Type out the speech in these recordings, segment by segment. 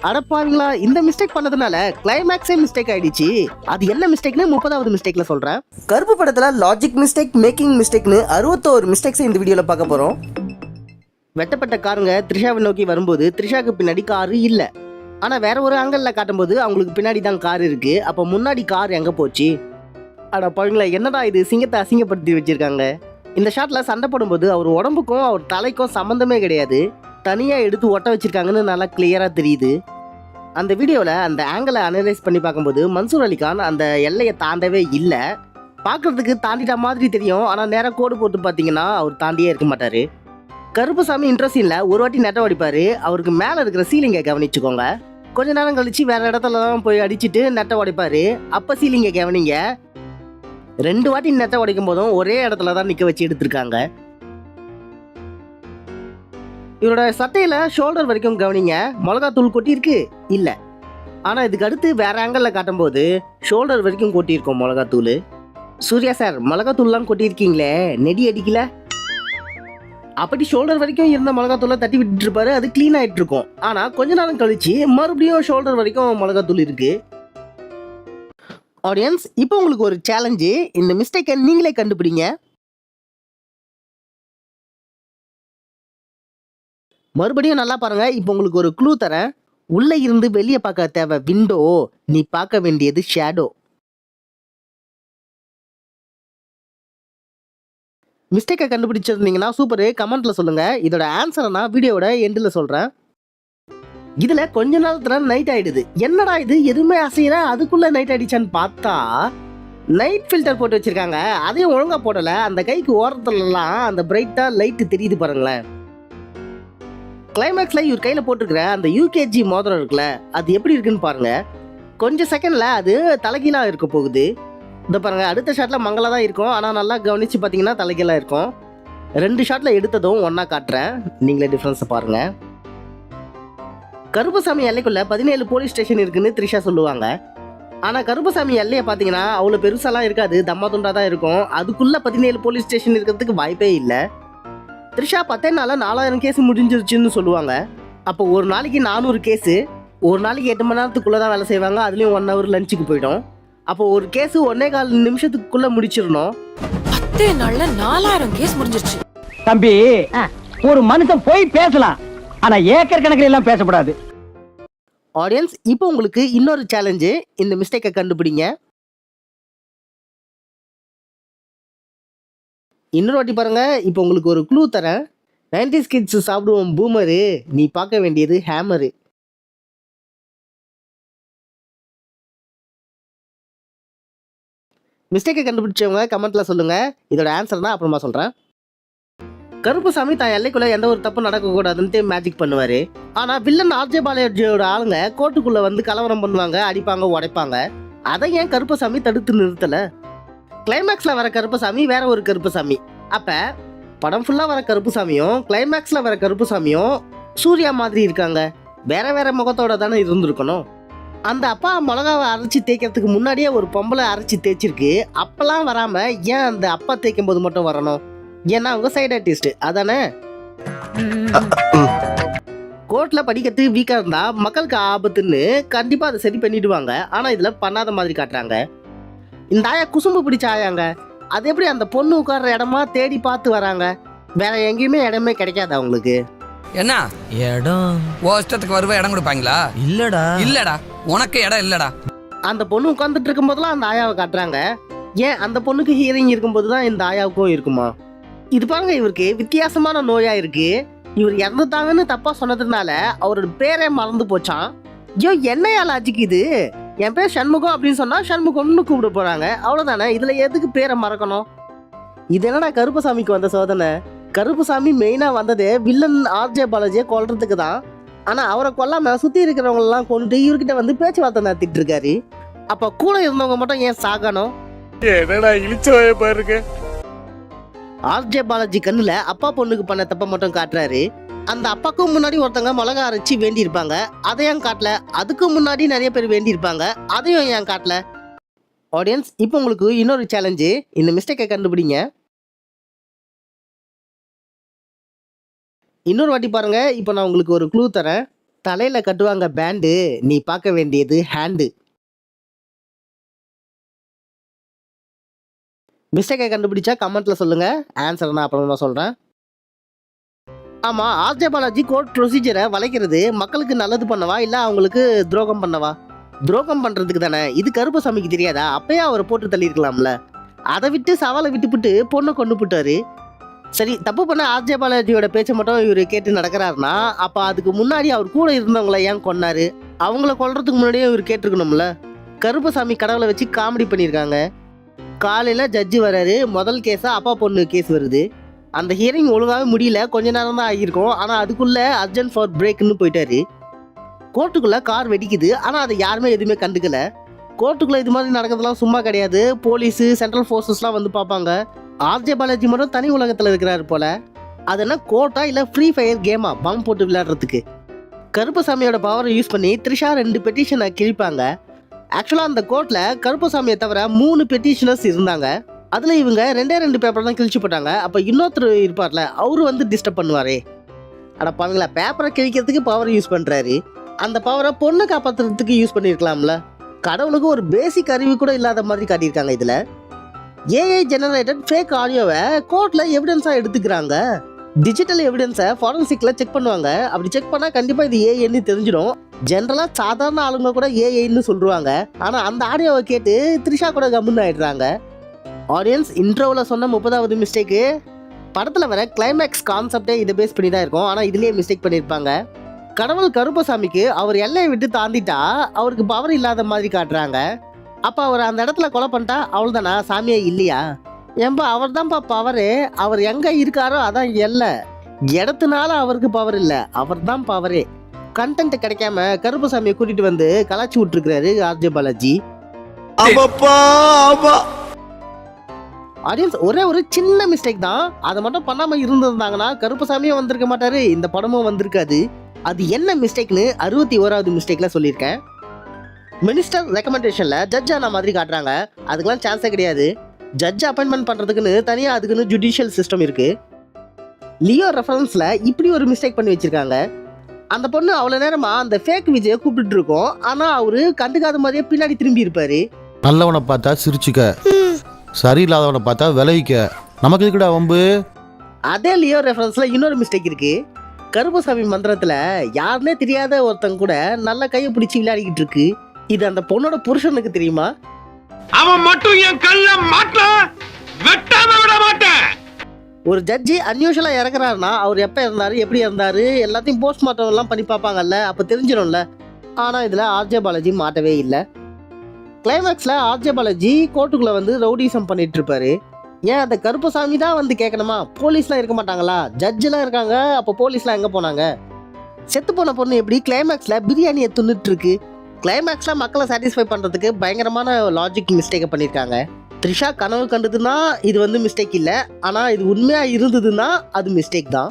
அடப்பாவீங்களா, இந்த மிஸ்டேக் பண்ணதுனால கிளைமேக்ஸே மிஸ்டேக் ஆயிடுச்சு. அது என்ன மிஸ்டேக்னு 30வது மிஸ்டேக்ல சொல்றேன். கருப்பு படத்துல லாஜிக் மிஸ்டேக், மேக்கிங் மிஸ்டேக்னு 61 மிஸ்டேக்ஸ் இந்த வீடியோல பார்க்க போறோம். வெட்டப்பட்ட காருங்க த்ரிஷாவை நோக்கி வரும்போது த்ரிஷாக்கு பின்னாடி காரு இல்ல. ஆனா வேற ஒரு ஆங்கிள் காட்டும்போது அவங்களுக்கு பின்னாடி தான் கார் இருக்கு. அப்ப முன்னாடி கார் எங்க போச்சு? அடப்பாவீங்களா, என்னடா இது, சிங்கத்தை அசிங்கப்படுத்தி வச்சிருக்காங்க. இந்த ஷாட்ல சண்டை போடும்போது அவர் உடம்புக்கும் அவர் தலைக்கும் சம்பந்தமே கிடையாது, தனியா எடுத்து ஒட்ட வச்சிருக்காங்கன்னு நல்லா கிளியரா தெரியுது. அந்த வீடியோவில் அந்த ஆங்கிளை அனலைஸ் பண்ணி பார்க்கும்போது மன்சூர் அலிகான் அந்த எல்லையை தாண்டவே இல்லை. பார்க்கறதுக்கு தாண்டிட்ட மாதிரி தெரியும், ஆனால் நேராக கோடு போட்டு பார்த்தீங்கன்னா அவர் தாண்டியே இருக்க மாட்டார். கருப்புசாமி இன்ட்ரெஸ்டிங்ல ஒரு வாட்டி நெட்டை உடைப்பார். அவருக்கு மேலே இருக்கிற சீலிங்கை கவனிச்சுக்கோங்க. கொஞ்ச நேரம் கழிச்சு வேற இடத்துல தான் போய் அடிச்சுட்டு நெட்டை உடைப்பார். அப்போ சீலிங்கை கவனிங்க. 2 வாட்டி நெட்டை உடைக்கும் போதும் ஒரே இடத்துல தான் நிற்க வச்சு எடுத்திருக்காங்க. இவரோட சட்டையில ஷோல்டர் வரைக்கும் கவனிங்க, மிளகாத்தூள் கொட்டியிருக்கு இல்ல. ஆனா இதுக்கு அடுத்து வேற ஆங்கிள் காட்டும் போது ஷோல்டர் வரைக்கும் கொட்டியிருக்கோம் மிளகாத்தூள். சூர்யா சார், மிளகாத்தூள்லாம் கொட்டியிருக்கீங்களே, நெடி அடிக்கல? அப்படி ஷோல்டர் வரைக்கும் இருந்த மிளகாத்தூளை தட்டி விட்டுட்டு இருப்பாரு, அது கிளீன் ஆயிட்டு இருக்கும். ஆனா கொஞ்ச நேரம் கழிச்சு மறுபடியும் ஷோல்டர் வரைக்கும் மிளகாத்தூள் இருக்கு. ஆடியன்ஸ், இப்போ உங்களுக்கு ஒரு சேலஞ்சு, இந்த மிஸ்டேக்கை நீங்களே கண்டுபிடிங்க. மறுபடியும் நல்லா பாருங்க. இப்போ உங்களுக்கு ஒரு க்ளூ தரேன். உள்ள இருந்து வெளியே பார்க்க தேவை விண்டோ, நீ பார்க்க வேண்டியது ஷேடோ. மிஸ்டேக்கை கண்டுபிடிச்சிருந்தீங்கன்னா சூப்பர், கமெண்ட்ல சொல்லுங்க. இதோட ஆன்சரை நான் வீடியோட எண்டில் சொல்றேன். இதுல கொஞ்ச நேரத்துல நைட் ஆயிடுது. என்னடா இது, எதுவுமே அசையல, அதுக்குள்ள நைட் ஆயிடுச்சான்னு பார்த்தா நைட் ஃபில்டர் போட்டு வச்சிருக்காங்க. அதையும் ஒழுங்கா போடல. அந்த கைக்கு ஓரத்துலலாம் அந்த பிரைட்டா லைட் தெரியுது பாருங்களேன். கிளைமேக்ஸ்ல இவர் கையில போட்டிருக்கிற அந்த யூகேஜி மோதிரம் இருக்குல்ல, அது எப்படி இருக்குன்னு பாருங்க. கொஞ்சம் செகண்ட்ல அது தலைகீழா இருக்க போகுது. இந்த பாருங்க, அடுத்த ஷாட்ல மங்களா தான் இருக்கும், ஆனா நல்லா கவனிச்சு பாத்தீங்கன்னா தலைகீழா இருக்கும். 2 ஷாட்ல எடுத்ததும் ஒன்னா காட்டுறேன், நீங்களே டிஃபரன்ஸ் பாருங்க. கருப்புசாமி எல்லைக்குள்ள 17 போலீஸ் ஸ்டேஷன் இருக்குன்னு த்ரிஷா சொல்லுவாங்க. ஆனா கருப்புசாமி எல்லையை பாத்தீங்கன்னா அவ்வளவு பெருசாலாம் இருக்காது, தம்மா துண்டா தான் இருக்கும். அதுக்குள்ள 17 போலீஸ் ஸ்டேஷன் இருக்கிறதுக்கு வாய்ப்பே இல்லை. த்ரிஷா 10 நாள்ல 4000 கேஸ் முடிஞ்சிருச்சுன்னு சொல்லுவாங்க. அப்போ ஒரு நாளைக்கு 400 கேஸு, ஒரு நாளைக்கு 8 மணி நேரத்துக்குள்ள தான் வேலை செய்வாங்க. அதுலயும் 1 hour லஞ்சுக்கு போயிடும். அப்போ ஒரு கேஸ் 1.25 நிமிஷத்துக்குள்ள முடிச்சிடணும். 10 நாள்ல 4000 கேஸ் முடிஞ்சிருச்சு. தம்பி, ஒரு மனுஷன் போய் பேசலாம், ஆனா ஏக்கர் கணக்கில் எல்லாம் பேசக்கூடாது. ஆடியன்ஸ், இப்போ உங்களுக்கு இன்னொரு சேலஞ்சு, இந்த மிஸ்டேக்கை கண்டுபிடிங்க. இன்னொரு வாட்டி பாருங்க. இப்போ உங்களுக்கு ஒரு க்ளூ தரேன். 90s கிட்ஸ் சாப்பிடுவோம் பூமரு, நீ பார்க்க வேண்டியது ஹேமரு. மிஸ்டேக்கை கண்டுபிடிச்சவங்க கமெண்ட்ல சொல்லுங்க. இதோட ஆன்சர் தான் அப்புறமா சொல்றேன். கருப்புசாமி தான் எல்லைக்குள்ள எந்த ஒரு தப்பு நடக்கக்கூடாதுன்ட்டு மேஜிக் பண்ணுவாரு. ஆனா வில்லன் ஆர்ஜே பாலாஜியோட ஆளுங்க கோர்ட்டுக்குள்ள வந்து கலவரம் பண்ணுவாங்க, அடிப்பாங்க, உடைப்பாங்க. அதை ஏன் கருப்புசாமி தடுத்து நிறுத்தல? கிளைமேக்ஸ்ல வர கருப்புசாமி வேற ஒரு கருப்புசாமி. அப்ப படம் ஃபுல்லா வர கருப்புசாமியும் கிளைமேக்ஸ்ல வர கருப்புசாமியும் சூர்யா மாதிரி இருக்காங்க. வேற வேற முகத்தோட தானே இருந்திருக்கணும். அந்த அப்பா மிளகாவை அரைச்சி தேய்க்கிறதுக்கு முன்னாடியே ஒரு பொம்பளை அரைச்சி தேய்ச்சிருக்கு. அப்பெல்லாம் வராம ஏன் அந்த அப்பா தேய்க்கும் போது மட்டும் வரணும்? ஏன்னா அவங்க சைட் ஆர்டிஸ்ட் அதானே. கோர்ட்ல படிக்கிறது வீக்கா இருந்தா மக்களுக்கு ஆபத்துன்னு கண்டிப்பா அதை சரி பண்ணிடுவாங்க. ஆனா இதுல பண்ணாத மாதிரி காட்டுறாங்க. இந்த ஆயா குசும்பு பிடிச்ச ஆயாங்க. அது எப்படி அந்த பொண்ணு உட்கார்ற இடமா தேடி பார்த்து வராங்க? வேற எங்கேயுமே இடமே கிடைக்காது அவங்களுக்கு. என்ன இடம் இஷ்டத்துக்கு வருவ இடம் கொடுப்பாங்களா? இல்லடா இல்லடா, உனக்கு இடம் இல்லடா. அந்த பொண்ணு உட்கார்ந்துட்டு இருக்கும் போதெல்லாம் அந்த ஆயாவை காட்டுறாங்க. ஏன் அந்த பொண்ணுக்கு ஹியரிங் இருக்கும்போது தான் இந்த ஆயாவுக்கும் இருக்குமா? இது பாருங்க, இவருக்கு வித்தியாசமான நோயா இருக்கு. இவர் இறந்துட்டாங்கன்னு தப்பா சொன்னதுனால அவரோட பேரே மறந்து போச்சான். ஐயோ, என்னையா லாஜிக் இது? என் பேர் சண்முகம் அப்படின்னு சொன்னா சண்முகம்னு கூப்பிட போறாங்க, அவ்வளவுதானே. இதுல எதுக்கு பேரை மறக்கணும்? இது என்னடா கருப்புசாமிக்கு வந்த சோதனை? கருப்புசாமி மெயினா வந்ததே வில்லன் ஆர்ஜே பாலாஜியை கொல்றதுக்கு தான். ஆனா அவரை கொல்லாம சுத்தி இருக்கிறவங்க எல்லாம் கொண்டு இவர்கிட்ட வந்து பேச்சுவார்த்தை நடத்திட்டு இருக்காரு. அப்ப கூட இருந்தவங்க மட்டும் ஏன் சாகணும்? என்னடா இழிச்சவாய பாருங்க. ஆர்ஜே பாலாஜி கண்ணுல அப்பா பொண்ணுக்கு பண்ண தப்ப மட்டும் காட்டுறாரு. அந்த அப்பாக்கும் முன்னாடி ஒருத்தங்க மிளகா அரைச்சி வேண்டி இருப்பாங்க, அதையும் காட்டல. அதுக்கு முன்னாடி நிறைய பேர் வேண்டி இருப்பாங்க, அதையும் ஏன் காட்டல? ஆடியன்ஸ், இப்போ உங்களுக்கு இன்னொரு சேலஞ்சு, இந்த மிஸ்டேக்கை கண்டுபிடிங்க. இன்னொரு வாட்டி பாருங்க. இப்போ நான் உங்களுக்கு ஒரு க்ளூ தரேன். தலையில கட்டுவாங்க பேண்டு, நீ பார்க்க வேண்டியது ஹேண்டு. மிஸ்டேக்கை கண்டுபிடிச்சா கமெண்ட்ல சொல்லுங்க, ஆன்சர் நான் அப்புறமா சொல்றேன். ஆமா, ஆர்ஜே பாலாஜி கோர்ட் ப்ரொசீஜரை வளைக்கிறது மக்களுக்கு நல்லது பண்ணவா இல்ல அவங்களுக்கு துரோகம் பண்ணவா? துரோகம் பண்றதுக்கு தானே. இது கருப்பசாமிக்கு தெரியாதா? அப்பயே அவரை போட்டு தள்ளியிருக்கலாம்ல. அதை விட்டு சவாலை விட்டுப்புட்டு பொண்ணை கொண்டு போட்டாரு. சரி, தப்பு பண்ண ஆர்ஜே பாலாஜியோட பேச்சை மட்டும் இவர் கேட்டு நடக்கிறாருன்னா அப்ப அதுக்கு முன்னாடி அவர் கூட இருந்தவங்கள ஏன் கொன்னாரு? அவங்கள கொல்றதுக்கு முன்னாடியே இவர் கேட்டிருக்கணும்ல. கருப்பசாமி கடவுளை வச்சு காமெடி பண்ணியிருக்காங்க. காலையில ஜட்ஜி வராரு. முதல் கேஸா அப்பா பொண்ணு கேஸ் வருது. அந்த ஹியரிங் ஒழுங்காவே முடியல, கொஞ்ச நேரம் தான் ஆகியிருக்கும். ஆனா அதுக்குள்ள அர்ஜென்ட் ஃபார் பிரேக்னு போயிட்டாரு. கோர்ட்டுக்குள்ள கார் வெடிக்குது. ஆனா அதை யாருமே எதுவுமே கண்டுக்கல. கோர்ட்டுக்குள்ள இது மாதிரி நடக்கிறதுலாம் சும்மா கிடையாது. போலீஸ், சென்ட்ரல் ஃபோர்ஸஸ்லாம் வந்து பார்ப்பாங்க. ஆர்ஜே பாலாஜி மட்டும் தனி உலகத்துல இருக்கிறாரு போல. அது என்ன கோர்ட்டா இல்ல ஃப்ரீ ஃபயர் கேமா பம் போட்டு விளையாடுறதுக்கு? கருப்பசாமியோட பவரை யூஸ் பண்ணி த்ரிஷா 2 பெட்டிஷனை கிழிப்பாங்க. ஆக்சுவலா அந்த கோர்ட்ல கருப்பசாமியை தவிர 3 பெட்டிஷனர்ஸ் இருந்தாங்க. அதுல இவங்க 2 பேப்பர் தான் கிழிச்சு போட்டாங்க. அப்ப இன்னொருத்தர் இருப்பார்ல, அவரு வந்து டிஸ்டர்ப் பண்ணுவாரே. அட பாருங்களா, பேப்பரை கிழிக்கிறதுக்கு பவர் யூஸ் பண்றாரு. அந்த பவரை பொண்ணை காப்பாத்துறதுக்கு யூஸ் பண்ணிருக்கலாம்ல. கடவுளுக்கு ஒரு பேசிக் அறிவு கூட இல்லாத மாதிரி காட்டியிருக்காங்க. இதுல ஏஐ ஜெனரேட்டட் ஃபேக் ஆடியோவை கோர்ட்ல எவிடன்ஸா எடுத்துக்கிறாங்க. டிஜிட்டல் எவிடன்ஸை ஃபாரன்சிக்ல செக் பண்ணுவாங்க. அப்படி செக் பண்ணா கண்டிப்பா இது ஏஐன்னு தெரிஞ்சிடும். ஜென்ரலா சாதாரண ஆளுங்க கூட ஏஐன்னு சொல்லுவாங்க. ஆனா அந்த ஆடியோவை கேட்டு த்ரிஷா கூட கம்முன்னு ஆயிடுறாங்க. ஆடியன்ஸ் இன்ட்ரோவில் சொன்ன 30வது மிஸ்டேக்கு படத்தில் வர கிளைமேக்ஸ் கான்செப்டே இதை பேஸ் பண்ணி தான் இருக்கும். ஆனால் இதுலேயே மிஸ்டேக் பண்ணியிருப்பாங்க. கடவுள் கருப்பசாமிக்கு அவர் எல்லையை விட்டு தாண்டிட்டா அவருக்கு பவர் இல்லாத மாதிரி காட்டுறாங்க. அப்போ அவர் அந்த இடத்துல கொலை பண்ணிட்டா அவ்வளோதானா? சாமியே இல்லையா? ஏன்பா அவர் தான்ப்பா பவரு. அவர் எங்கே இருக்காரோ அதான் எல்லை. இடத்துனால அவருக்கு பவர் இல்லை, அவர் தான் பவரே. கண்டென்ட் கிடைக்காம கருப்பசாமியை கூட்டிட்டு வந்து கலாச்சி விட்டுருக்கிறாரு ஆர்ஜே பாலாஜி. ஆடியன்ஸ் ஒரே ஒரு சின்ன மிஸ்டேக் தான். அதை மட்டும் பண்ணாம இருந்திருந்தாங்கன்னா கருப்பசாமியும் வந்திருக்க மாட்டாரு, இந்த படமும் வந்திருக்காது. அது என்ன மிஸ்டேக்னு 61வது மிஸ்டேக்ல சொல்லியிருக்கேன். மினிஸ்டர் ரெக்கமெண்டேஷன்ல ஜட்ஜ் ஆன மாதிரி காட்டுறாங்க. அதுக்கெல்லாம் சான்ஸே கிடையாது. ஜட்ஜ் அப்பாயின்மெண்ட் பண்றதுக்குன்னு தனியா அதுக்குன்னு ஜுடிஷியல் சிஸ்டம் இருக்கு. லியோ ரெஃபரன்ஸ்ல இப்படி ஒரு மிஸ்டேக் பண்ணி வச்சிருக்காங்க. அந்த பொண்ணு அவ்வளவு நேரமா அந்த ஃபேக் விஜயை கூப்பிட்டு இருக்கோம். ஆனா அவரு கண்டுக்காத மாதிரியே பின்னாடி திரும்பி இருப்பாரு. நல்லவனை பார்த்தா சிரிச்சுக்க, சரியில்லாதவனை பார்த்தா விளைவிக்க, நமக்கு இதுக்குடா வம்பு. அதே லியோ ரெஃபரன்ஸ்ல இன்னொரு மிஸ்டேக் இருக்கு. கருப்பசாமி மந்திரத்துல யாருன்னே தெரியாத ஒருத்தன் கூட நல்ல கையை பிடிச்சி விளையாடிக்கிட்டு இருக்கு. இது அந்த பொண்ணோட புருஷனுக்கு தெரியுமா? அவன் மட்டும் என் கல்ல மாட்ட வெட்டாம விட மாட்டேன். ஒரு ஜட்ஜி அன்யூஷுவலா இறக்குறாருன்னா அவர் எப்ப இருந்தாரு, எப்படி இருந்தாரு, எல்லாத்தையும் போஸ்ட்மார்ட்டம் எல்லாம் பண்ணி பார்ப்பாங்கல்ல, அப்ப தெரிஞ்சிடும்ல. ஆனா இதுல ஆர்ஜே பாலாஜி மாட்டவே இல்லை. கிளைமேக்ஸ்ல ஆர்ஜே பாலாஜி கோர்ட்டுக்குள்ள வந்து ரவுடிசம் பண்ணிட்டு இருப்பாரு. ஏன் அந்த கருப்பசாமி தான் வந்து கேட்கணுமா? போலீஸ்லாம் இருக்க மாட்டாங்களா? ஜட்ஜ் எல்லாம் இருக்காங்க, அப்போ போலீஸ்லாம் எங்க போனாங்க? செத்து போன பொண்ணு எப்படி கிளைமேக்ஸ்ல பிரியாணியை துண்ணிட்டு இருக்கு? கிளைமேக்ஸ்ல மக்களை சாட்டிஸ்ஃபை பண்றதுக்கு பயங்கரமான லாஜிக் மிஸ்டேக்கை பண்ணியிருக்காங்க. த்ரிஷா கனவு கண்டதுன்னா இது வந்து மிஸ்டேக் இல்லை, ஆனா இது உண்மையா இருந்ததுன்னா அது மிஸ்டேக் தான்.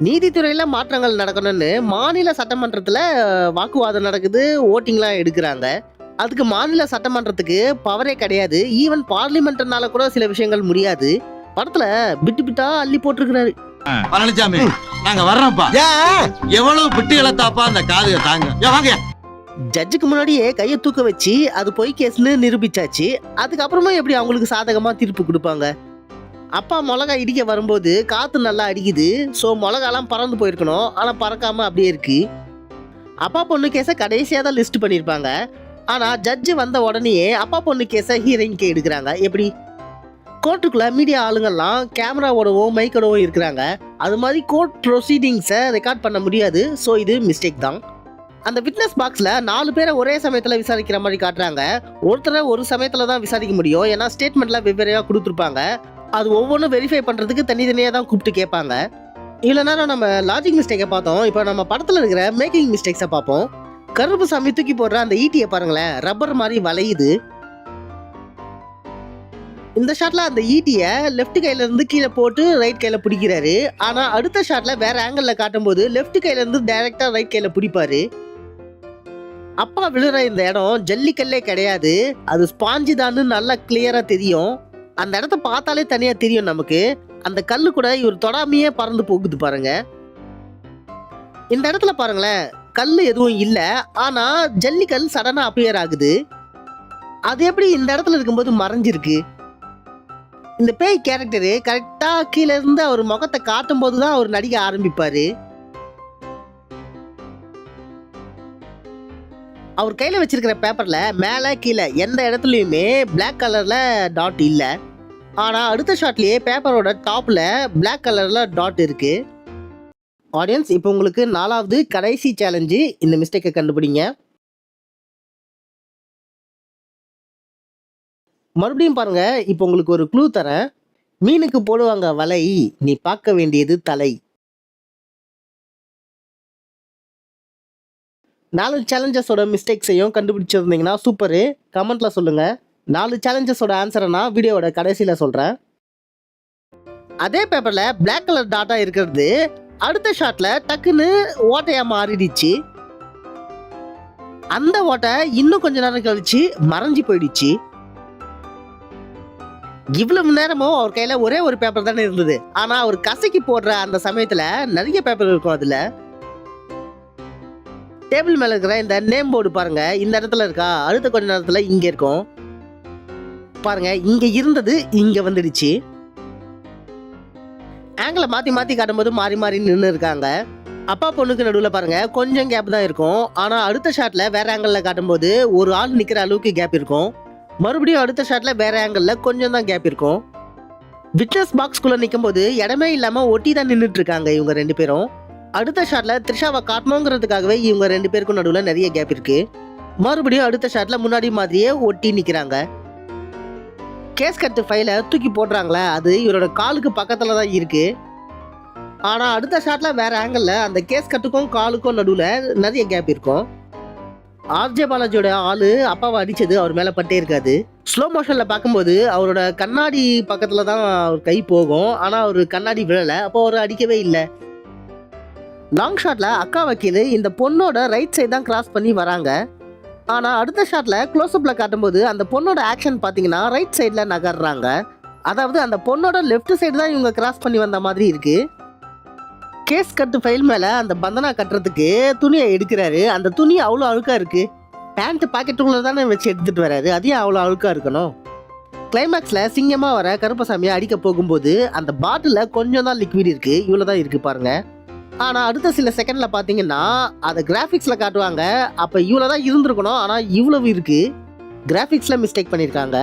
நீதித்துறையில மாற்றங்கள் நடக்கணும்னு மாநில சட்டமன்றத்துல வாக்குவாதம் நடக்குது, ஓட்டிங்லாம் எடுக்கிறாங்க. அதுக்கு மாநில சட்டமன்றத்துக்கு பவரே கிடையாது. ஈவன் பார்லிமெண்ட்னால கூட சில விஷயங்கள் முடியாது. படத்துல பிட்டு பிட்டா அள்ளி போட்டிருக்கிறாரு. பழனிசாமி நாங்க வர்றோம்ப்பா. எவ்வளவு பிட்டு இழத்தாப்பா அந்த காதுக தாங்க. வாங்க. ஜட்ஜுக்கு முன்னாடியே கையை தூக்க வச்சு அது பொய் கேஸ்னு நிரூபிச்சாச்சு. அதுக்கப்புறமா எப்படி அவங்களுக்கு சாதகமா தீர்ப்பு கொடுப்பாங்க? அப்பா மிளகா இடிக்க வரும்போது காத்து நல்லா அடிக்குது. ஸோ மிளகாலாம் பறந்து போயிருக்கணும், ஆனா பறக்காம அப்படியே இருக்கு. அப்பா பொண்ணு கேஸை கடைசியா தான் லிஸ்ட் பண்ணியிருப்பாங்க. ஆனா ஜட்ஜு வந்த உடனே அப்பா பொண்ணு கேஸை ஹீரோயின்கே எடுக்கிறாங்க. எப்படி? கோர்ட்டுக்குள்ள மீடியா ஆளுங்கள்லாம் கேமராவோடவும் மைக்கோடவும் இருக்கிறாங்க. அது மாதிரி கோர்ட் ப்ரொசீடிங்ஸை ரெக்கார்ட் பண்ண முடியாது. ஸோ இது மிஸ்டேக் தான். அந்த விட்னஸ் பாக்ஸ்ல 4 பேரை ஒரே சமயத்துல விசாரிக்கிற மாதிரி காட்டுறாங்க. ஒருத்தரை ஒரு சமயத்துல தான் விசாரிக்க முடியும். ஏன்னா ஸ்டேட்மெண்ட்ல வெவ்வேறையா கொடுத்துருப்பாங்க. அது ஒவ்வொன்றும் வெரிஃபை பண்றதுக்கு தனித்தனியா தான் கூப்பிட்டு கேட்பாங்க. இவ்வளோ நேரம் நம்ம லாஜிக் மிஸ்டேக்கை பார்த்தோம். இப்போ நம்ம படத்துல இருக்கிற மேக்கிங் மிஸ்டேக்ஸை பார்ப்போம். கருப்பசாமி தூக்கி போடுற அந்த ஈட்டியை பாருங்களேன், ரப்பர் மாதிரி வளையுது. இந்த ஷாட்ல அந்த ஈட்டியை லெஃப்ட் கையில இருந்து கீழே போட்டு ரைட் கையில பிடிக்கிறாரு. ஆனா அடுத்த ஷாட்ல வேற ஆங்கிள் காட்டும் போது லெஃப்ட் கையில இருந்து டைரக்டா ரைட் கையில பிடிப்பாரு. அப்பா விழுற இந்த இடம் ஜல்லிக்கல்லே கிடையாது, அது ஸ்பாஞ்சு தான்னு நல்லா கிளியரா தெரியும். அந்த இடத்த பார்த்தாலே தனியா தெரியும் நமக்கு. அந்த கல்லு கூட இவர் தொடாமையே பறந்து போகுது பாருங்க. இந்த இடத்துல பாருங்களேன், கல் எதுவும் இல்ல, ஆனா ஜல்லிக்கல் சடனா அப்பியர் ஆகுது. அது எப்படி இந்த இடத்துல இருக்கும்போது மறைஞ்சிருக்கு? இந்த பேய் கேரக்டரு கரெக்டா கீழே இருந்து அவர் முகத்தை காட்டும் போதுதான் அவர் நடிக்க ஆரம்பிப்பாரு. அவர் கையில வச்சிருக்கிற பேப்பர்ல மேல கீழே எந்த இடத்துலயுமே பிளாக் கலர்ல டாட் இல்ல. ஆனா அடுத்த ஷாட்லயே பேப்பரோட டாப்ல பிளாக் கலர்ல டாட் இருக்கு. ஆடியன்ஸ், இப்போ உங்களுக்கு 4வது கடைசி சேலஞ்சு. இந்த மிஸ்டேக்கை கண்டுபிடிங்க. மறுபடியும் பாருங்க. இப்போ உங்களுக்கு ஒரு க்ளூ தரேன். மீனுக்கு போடுவாங்க வலை, நீ பார்க்க வேண்டியது தலை. 4 சேலஞ்சஸோட மிஸ்டேக்ஸையும் கண்டுபிடிச்சிருந்தீங்கன்னா சூப்பரு. கமெண்ட்ல சொல்லுங்க. 4 சேலஞ்சஸோட ஆன்சரை நான் வீடியோவோட கடைசியில சொல்றேன். அதே பேப்பர்ல பிளாக் கலர் டாட்டா இருக்கிறது அடுத்த ஷாட்ல டக்குன்னு ஓட்டையா மாறிடுச்சு. அந்த ஓட்டை இன்னும் கொஞ்ச நேரம் கழிச்சு மறைஞ்சு போயிடுச்சு. இவ்வளவு நேரமும் அவர் கையில ஒரே ஒரு பேப்பர் தானே இருந்தது. ஆனா அவர் கசக்கி போடுற அந்த சமயத்துல நிறைய பேப்பர் இருக்கும். அதுல டேபிள் மேல இருக்கிற இந்த நேம் போர்டு பாருங்க, இந்த இடத்துல இருக்கா, அடுத்த கொஞ்ச நேரத்துல இங்க இருக்கும் பாருங்க. இங்க இருந்தது இங்க வந்துடுச்சு. ஆங்கிளை மாத்தி மாத்தி காட்டும்போது மாறி மாறி நின்று இருக்காங்க. அப்பா பொண்ணுக்கு நடுவில் பாருங்க கொஞ்சம் கேப் தான் இருக்கும். ஆனா அடுத்த ஷாட்ல வேற ஆங்கிள் காட்டும்போது ஒரு ஆள் நிக்கிற அளவுக்கு கேப் இருக்கும். மறுபடியும் அடுத்த ஷாட்ல வேற ஆங்கிள் கொஞ்சம் தான் கேப் இருக்கும். விட்னஸ் பாக்ஸ்குள்ள நிற்கும் போது இடமே இல்லாம ஒட்டி தான் நின்றுட்டு இருக்காங்க இவங்க 2 பேரும். அடுத்த ஷாட்ல த்ரிஷாவை காட்டணுங்கிறதுக்காகவே இவங்க 2 பேருக்கும் நடுவில் நிறைய கேப் இருக்கு. மறுபடியும் அடுத்த ஷாட்ல முன்னாடி மாதிரியே ஒட்டி நிக்கிறாங்க. கேஸ் கட்டு ஃபைலை தூக்கி போடுறாங்களே, அது இவரோட காலுக்கு பக்கத்துல தான் இருக்கு. ஆனா அடுத்த ஷாட்ல வேற ஆங்கிள் அந்த கேஸ் கட்டுக்கும் காலுக்கும் நடுவில் நிறைய கேப் இருக்கும். ஆர்ஜே பாலாஜியோட ஆளு அப்பாவை அடிச்சது அவர் மேல பட்டே இருக்காது. ஸ்லோ மோஷன்ல பார்க்கும்போது அவரோட கண்ணாடி பக்கத்துல தான் அவர் கை போகும். ஆனா அவரு கண்ணாடி விழல, அப்போ அவர் அடிக்கவே இல்லை. லாங் ஷாட்ல அக்கா வக்கீல் இந்த பொண்ணோட ரைட் சைடு தான் கிராஸ் பண்ணி வராங்க. ஆனா அடுத்த ஷாட்ல க்ளோஸ்அப்ல காட்டும்போது அந்த பொண்ணோட ஆக்ஷன் பாத்தீங்கன்னா ரைட் சைட்ல நகர்றாங்க. அதாவது அந்த பொண்ணோட லெஃப்ட் சைடு தான் இவங்க கிராஸ் பண்ணி வந்த மாதிரி இருக்கு. கேஸ் கட்டு ஃபைல் மேல அந்த பந்தனா கட்டுறதுக்கு துணியை எடுக்கிறாரு. அந்த துணி அவ்வளோ அழுக்கா இருக்கு. பேண்ட் பாக்கெட்டுக்குள்ள தானே வச்சு எடுத்துட்டு வராரு, அதையும் அவ்வளோ அழுக்கா இருக்கணும். கிளைமேக்ஸ்ல சிங்கமா வர கருப்பசாமியை அடிக்க போகும்போது அந்த பாட்டில கொஞ்சம் தான் லிக்விட் இருக்கு, இவ்வளவுதான் இருக்கு பாருங்க. ஆனா அடுத்த சில செகண்ட்ல பாத்தீங்கன்னா அதை கிராபிக்ஸ்ல காட்டுவாங்க. அப்ப இவ்வளவுதான் இருந்திருக்கணும், ஆனா இவ்வளவு இருக்கு. கிராபிக்ஸ்ல மிஸ்டேக் பண்ணிருக்காங்க.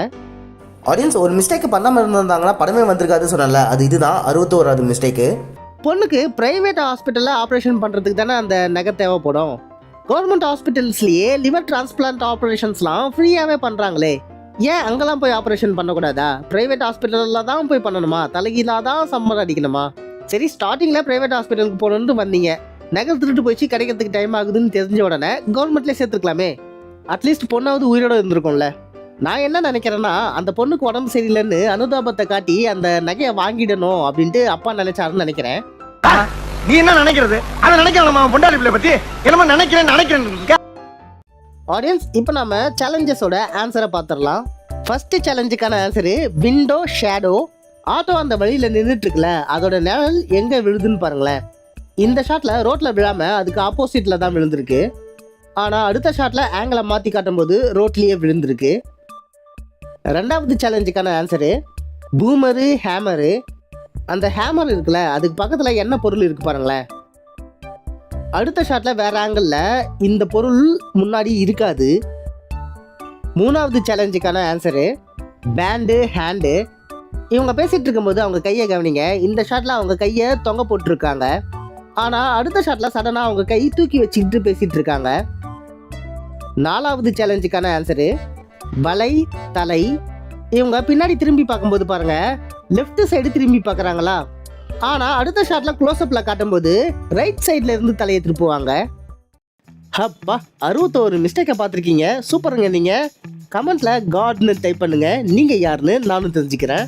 ஆடியன்ஸ், ஒரு மிஸ்டேக் பண்ணாம இருந்திருந்தாங்கன்னா படமே வந்திருக்காது சொன்னல, அது இதுதான் 61வது மிஸ்டேக்கு. பொண்ணுக்கு பிரைவேட் ஹாஸ்பிட்டல்ல ஆப்ரேஷன் பண்றதுக்கு தானே அந்த நகை தேவைப்படும். கவர்மெண்ட் ஹாஸ்பிட்டல்ஸ்லயே லிவர் டிரான்ஸ்பிளான்ட் ஆப்ரேஷன்ஸ்லாம் ஃப்ரீயாவே பண்றாங்களே, ஏன் அங்கெல்லாம் போய் ஆப்ரேஷன் பண்ணக்கூடாதா? பிரைவேட் ஹாஸ்பிட்டல்ல தான் போய் பண்ணணுமா? தலைகீழா தான் சம்மர் அடிக்கணுமா? சரி, ஸ்டார்டிங்ல பிரைவேட் ஹாஸ்பிட்டலுக்கு போகணுன்னு வந்தீங்க, நகை திருட்டு போயிடுச்சு, கிடைக்கிறதுக்கு டைம் ஆகுதுன்னு தெரிஞ்ச உடனே கவர்மெண்ட்லேயே சேர்த்துருக்கலாமே. அட்லீஸ்ட் பொண்ணாவது உயிரோட இருந்திருக்கும்ல. நான் என்ன நினைக்கிறேன்னா, அந்த பொண்ணுக்கு உடம்பு சரியில்லைன்னு அனுதாபத்தை காட்டி அந்த நகையை வாங்கிடணும் அப்படின்ட்டு அப்பா நினைச்சாருன்னு நினைக்கிறேன். நீ என்ன நினைக்கிறது? அதை நினைக்கலாம் பொண்டாடி பிள்ளை பத்தி என்னமோ நினைக்கிறேன். ஆடியன்ஸ், இப்போ நாம சேலஞ்சஸோட ஆன்சரை பார்த்துடலாம். ஃபர்ஸ்ட் சேலஞ்சுக்கான ஆன்சரு விண்டோ ஷேடோ. ஆட்டோ அந்த வழியில நின்றுட்டு இருக்குல்ல, அதோட நிழல் எங்க விழுதுன்னு பாருங்களேன். இந்த ஷாட்ல ரோட்ல விழாம அதுக்கு ஆப்போசிட்ல தான் விழுந்திருக்கு. ஆனா அடுத்த ஷாட்ல ஆங்கிளை மாத்தி காட்டும் போது ரோட்லயே விழுந்திருக்கு. 2வது சேலஞ்சுக்கான ஆன்சரு பூமரு ஹேமரு. அந்த ஹேமர் இருக்குல்ல, அதுக்கு பக்கத்துல என்ன பொருள் இருக்கு பாருங்களேன். அடுத்த ஷாட்ல வேற ஆங்கிள் இந்த பொருள் முன்னாடி இருக்காது. 3வது சேலஞ்சுக்கான ஆன்சரு பேண்டு ஹேண்டு. இவங்க பேசிட்டு இருக்கும்போது அவங்க கையை கவனிங்க. இந்த ஷாட்ல அவங்க கையை தொங்க போட்டுருக்காங்க. ஆனா அடுத்த ஷாட்ல சடனா அவங்க கை தூக்கி வச்சுக்கிட்டு பேசிட்டு இருக்காங்க. 4வது சேலஞ்சுக்கான ஆன்சரு வலை தலை. இவங்க பின்னாடி திரும்பி பார்க்கும்போது பாருங்க, லெஃப்ட் சைடு திரும்பி பார்க்கறாங்களா? ஆனா அடுத்த ஷாட்ல க்ளோஸ்அப்ல காட்டும்போது ரைட் சைட்ல இருந்து தலையை திருப்புவாங்க. அப்பா, 61 மிஸ்டேக்கை பார்த்துருக்கீங்க. சூப்பருங்க. நீங்க கமெண்ட்ல காட்னு டைப் பண்ணுங்க. நீங்க யாருன்னு நானும் தெரிஞ்சுக்கிறேன்.